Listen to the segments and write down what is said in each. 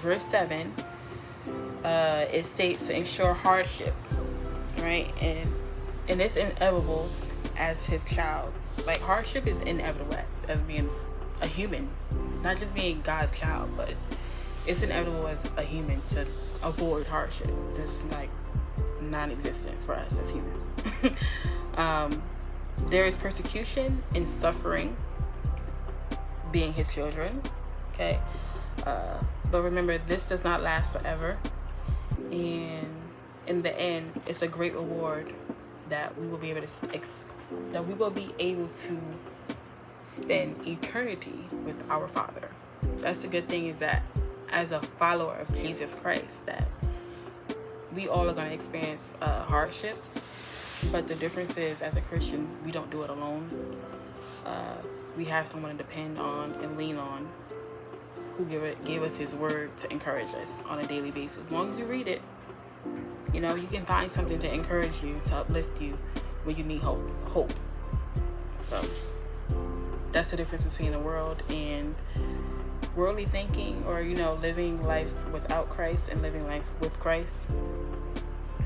verse 7, it states to ensure hardship, right? And it's inevitable as his child. Like, hardship is inevitable as being a human, not just being God's child, but it's inevitable as a human to avoid hardship. It's like non-existent for us as humans. There is persecution and suffering being his children, okay? But remember, this does not last forever, and in the end, it's a great reward that we will be able to spend eternity with our Father. That's the good thing, is that as a follower of Jesus Christ, that we all are going to experience hardship, but the difference is, as a Christian, we don't do it alone. We have someone to depend on and lean on, who gave us his word to encourage us on a daily basis. As long as you read it, you know, you can find something to encourage you, to uplift you when you need hope. So that's the difference between the world and worldly thinking, or, you know, living life without Christ and living life with Christ,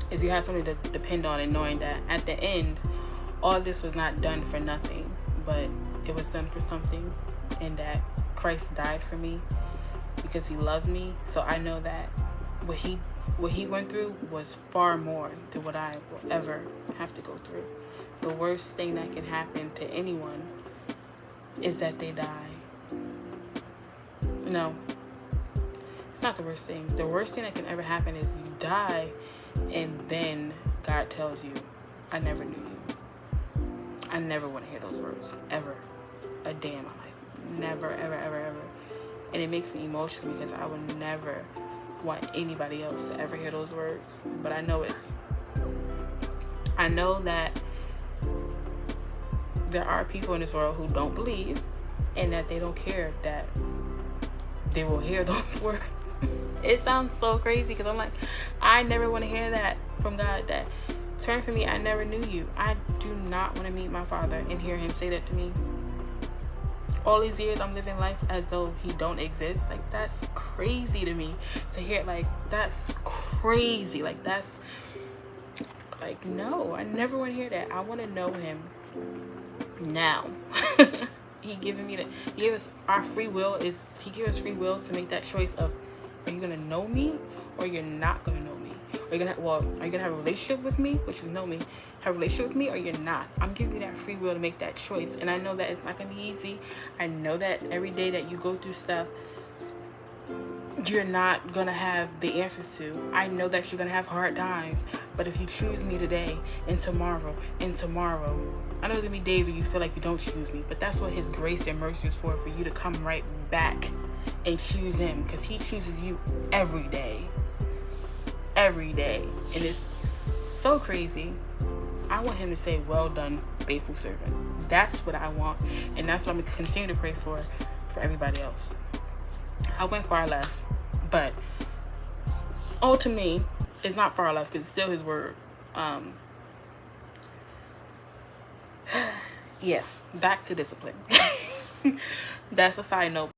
is you have something to depend on, and knowing that at the end, all this was not done for nothing, but it was done for something, and that Christ died for me because he loved me. So I know that what he went through was far more than what I will ever have to go through. The worst thing that can happen to anyone is that they die. No, it's not the worst thing. The worst thing that can ever happen is you die, and then God tells you, I never knew you. I never want to hear those words, ever, a day in my life. Never, ever, ever, ever. And it makes me emotional, because I would never want anybody else to ever hear those words. But I know that there are people in this world who don't believe, and that they don't care that they will hear those words. It sounds so crazy, because I'm like, I never want to hear that from God, that turn from me, I never knew you. I do not want to meet my Father and hear him say that to me. All these years I'm living life as though he don't exist. Like, that's crazy to me to hear. Like, that's crazy. Like, that's like, no, I never want to hear that. I want to know him now. He gave us our free will. He gave us free will to make that choice of, are you gonna know me, or you're not gonna know me? Are you gonna have a relationship with me, which is know me, have a relationship with me, or you're not? I'm giving you that free will to make that choice. And I know that it's not gonna be easy. I know that every day that you go through stuff, you're not gonna have the answers to. I know that you're gonna have hard times, but if you choose me today and tomorrow, I know there's gonna be days where you feel like you don't choose me, but that's what his grace and mercy is for you to come right back and choose him, because he chooses you every day. And it's so crazy. I want him to say, well done, faithful servant. That's what I want, and that's what I'm gonna continue to pray for everybody else. I went far left, but ultimately, it's not far left, because it's still his word. Yeah, back to discipline. That's a side note,